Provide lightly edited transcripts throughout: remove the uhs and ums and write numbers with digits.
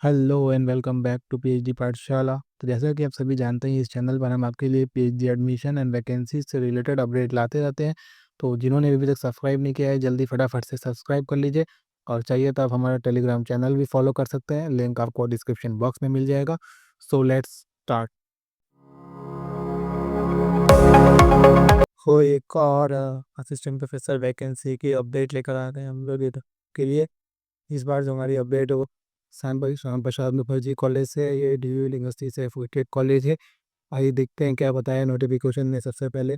Hello and welcome back to PhD Pathshala. तो जैसा कि आप सभी जानते हैं, इस चैनल पर हम आपके लिए पीएचडी एडमिशन एंड वैकेंसी से रिलेटेड अपडेट लाते रहते हैं। तो जिन्होंने अभी तक सब्सक्राइब नहीं किया है, जल्दी फटाफट से सब्सक्राइब कर लीजिए। और चाहिए तो आप हमारा टेलीग्राम चैनल भी फॉलो कर सकते हैं, लिंक आपको डिस्क्रिप्शन बॉक्स में मिल जाएगा। So let's start. हो एक और असिस्टेंट प्रोफेसर वैकेंसी की अपडेट लेकर आ रहे हैं हम लोग के लिए। इस बार जो हमारी अपडेट है वो श्याम प्रसाद मुखर्जी कॉलेज से, ये डी यूनिवर्सिटी से एफिलिएटेड कॉलेज है। आइए देखते हैं क्या बताया नोटिफिकेशन में। सबसे पहले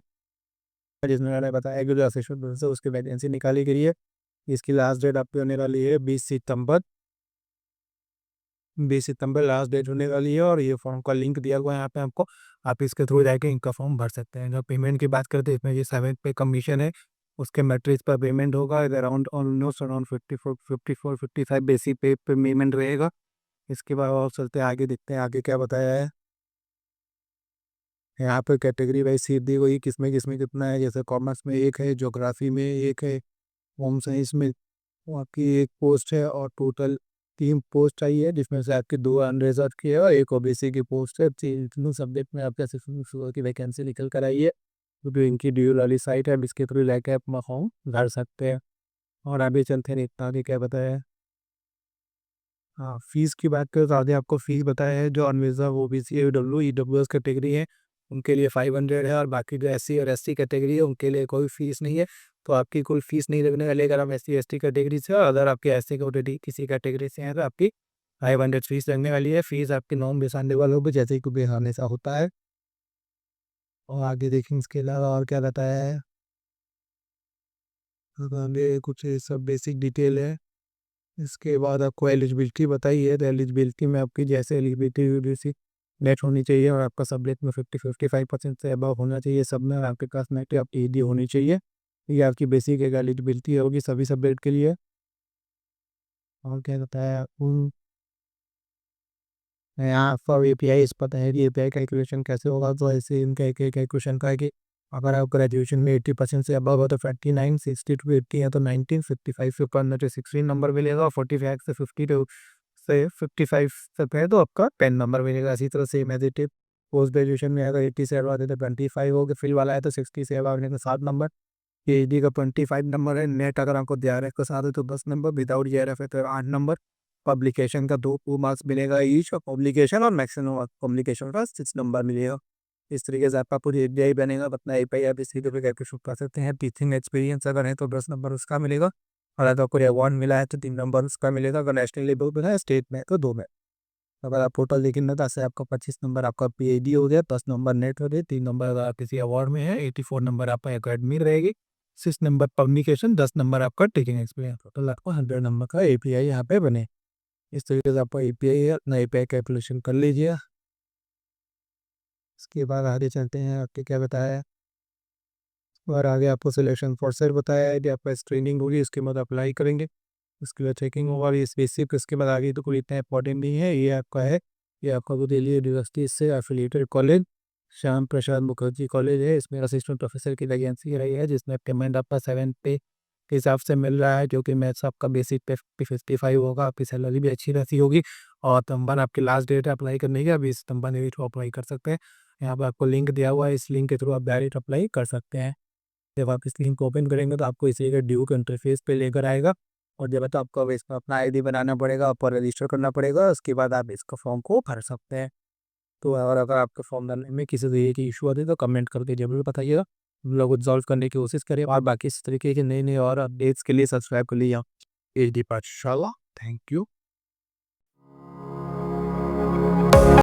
जिसमें मैंने बताया कि जो असिस्टेंट प्रोफेसर उसकी वैकेंसी निकाली गई है। इसकी लास्ट डेट आपकी होने वाली है 20 सितंबर। 20 सितंबर लास्ट डेट होने वाली है। और ये फॉर्म का लिंक दिया हुआ है यहाँ पे आपको। आप इसके थ्रू जाके इनका फॉर्म भर सकते हैं। जो पेमेंट की बात करते हैं, इसमें ये 7 पे कमीशन है। उसके मैट्रिक्स पर पेमेंट होगा अराउंड ऑलमोस्ट अराउंड 54 55 बेसिक पे पेमेंट रहेगा। इसके बाद और चलते हैं आगे, देखते हैं आगे क्या बताया है। यहाँ पे कैटेगरी वाइज सीट दी हुई, किसमें किसमें कितना है। जैसे कॉमर्स में एक है, ज्योग्राफी में एक है, होम साइंस में आपकी एक पोस्ट है। और टोटल 3 पोस्ट आई है, जिसमें से आपकी 2 अनरिजर्व की है और एक ओबीसी की पोस्ट है। तीनों सब्जेक्ट में आपके असिस्टेंट की वैकेंसी निकल कर आई है। जो इनकी ड्यूल वाली साइट है, अब इसके थ्रू लेके आप अपना फॉर्म भर सकते हैं। और अभी चलते हैं, इतना आगे क्या बताया है। हाँ, फीस की बात करें तो आगे आपको फीस बताया है। जो अनरिजर्व ओबीसी ईडब्ल्यूएस कैटेगरी है उनके लिए 500 है। और बाकी जो एससी और एसटी कैटेगरी है उनके लिए कोई फीस नहीं है। तो आपकी कोई फीस नहीं लगने वाली अगर आप एससी एसटी कैटेगरी से। और अगर आपके एससी कैटेगरी किसी कैटेगरी से हैं तो आपकी 500 फीस लगने वाली है। फीस आपकी नॉन रिफंडेबल होगी, जैसे कि हमेशा होता है। और आगे देखेंगे इसके अलावा और क्या बताया है। अब आगे कुछ ये सब बेसिक डिटेल है। इसके बाद आपको एलिजिबिलिटी बताई है। तो एलिजिबिलिटी में आपकी जैसे एलिजिबिलिटी नेट होनी चाहिए और आपका सब्जेक्ट में 50-55% से अबव होना चाहिए। सब में आपके पास नेट आपकी ईडी होनी चाहिए। ये आपकी बेसिक एक एलिजिबिलिटी होगी सभी सब्जेक्ट के लिए। और क्या बताया यहाँ पर एपीआई इस पता है कि एपीआई कैलकुलेशन कैसे होगा। तो ऐसे इनका एक एक कैलकुलेशन का है कि अगर आप ग्रेजुएशन में 80% से अबव हो तो 49, 60 टू 80 है तो 19, 55 से ऊपर तो 16 नंबर मिलेगा। और 45 से 55 तक है तो आपका 10 नंबर मिलेगा। इसी तरह से इमेजिटिव पोस्ट ग्रेजुएशन में अगर 80 से अबव है तो 25 हो गया, फिल वाला है तो 60 से अबव है तो 7 नंबर। पीएचडी का 25 नंबर है। नेट अगर आपको जेआरएफ के साथ है तो 10 नंबर, विदाउट जेआरएफ है तो 8 नंबर। पब्लिकेशन का 2 मार्क्स मिलेगा ईच, और पब्लिकेशन और मैक्सिमम पब्लिकेशन का 6 नंबर मिलेगा। इस तरीके से आपका पूरी एपीआई बनेगा। अपना एपीआई आप इसी पे करके शुरू कर सकते हैं। टीचिंग एक्सपीरियंस अगर है तो 10 नंबर उसका मिलेगा। और अगर कोई अवार्ड मिला है तो 3 नंबर उसका मिलेगा। अगर नेशनल लेवल पर है, स्टेट में तो 2 में। अगर आप टोटल देखेंगे तो ऐसे आपका 25 नंबर आपका पीएचडी हो गया, 10 नंबर नेट हो गए, 3 नंबर अगर आप किसी अवार्ड में है, 84 नंबर आपका एकेडमी रहेगी, 6 नंबर पब्लिकेशन, 10 नंबर आपका टीचिंग एक्सपीरियंस। टोटल आपको 100 नंबर का एपीआई यहाँ पे बने। इस तरीके से आपका एपीआई है, अपना एपीआई कैलकुलेशन कर लीजिए। इसके बाद आगे चलते हैं, आपके क्या बताया है। और आगे आपको सिलेक्शन प्रोसेस बताया है कि आपका स्क्रीनिंग होगी, इसके बाद अप्लाई करेंगे, उसके बाद चेकिंग होगा। ये बेसिक, उसके बाद आगे तो कोई इतना इंपॉर्टेंट नहीं है। ये आपका है, ये आपका वो दिल्ली यूनिवर्सिटी से affiliated college Shyam Prasad Mukherjee college है। इसमें असिस्टेंट प्रोफेसर की वैकेंसी रही है, जिसमें पेमेंट आपका 7 पे के हिसाब से मिल रहा है, जो कि मैथ्स आपका बेसिक पे 55 होगा। आपकी सैलरी भी अच्छी रहती होगी। और सितंबर आपकी लास्ट डेट है अप्लाई करने की, अभी सितंबर में भी अप्लाई कर सकते हैं। यहाँ पर आपको लिंक दिया हुआ है, इस लिंक के थ्रू आप डायरेक्ट अप्लाई कर सकते हैं। जब आप इस लिंक को ओपन करेंगे तो आपको इसी का ड्यू इंटरफेस पे लेकर आएगा। और जब तो आपको इसमें अपना आईडी बनाना पड़ेगा, आपको रजिस्टर करना पड़ेगा, उसके बाद आप इसका फॉर्म को भर सकते हैं। तो और अगर आपके फॉर्म भरने में किसी तरीके की इशू आती है तो कमेंट करके जरूर बताइएगा, हम लोग सॉल्व करने की कोशिश करें। और बाकी इस तरीके के नए नए और अपडेट्स के लिए सब्सक्राइब कर लीजिए एच डी पाठशाला। Thank you.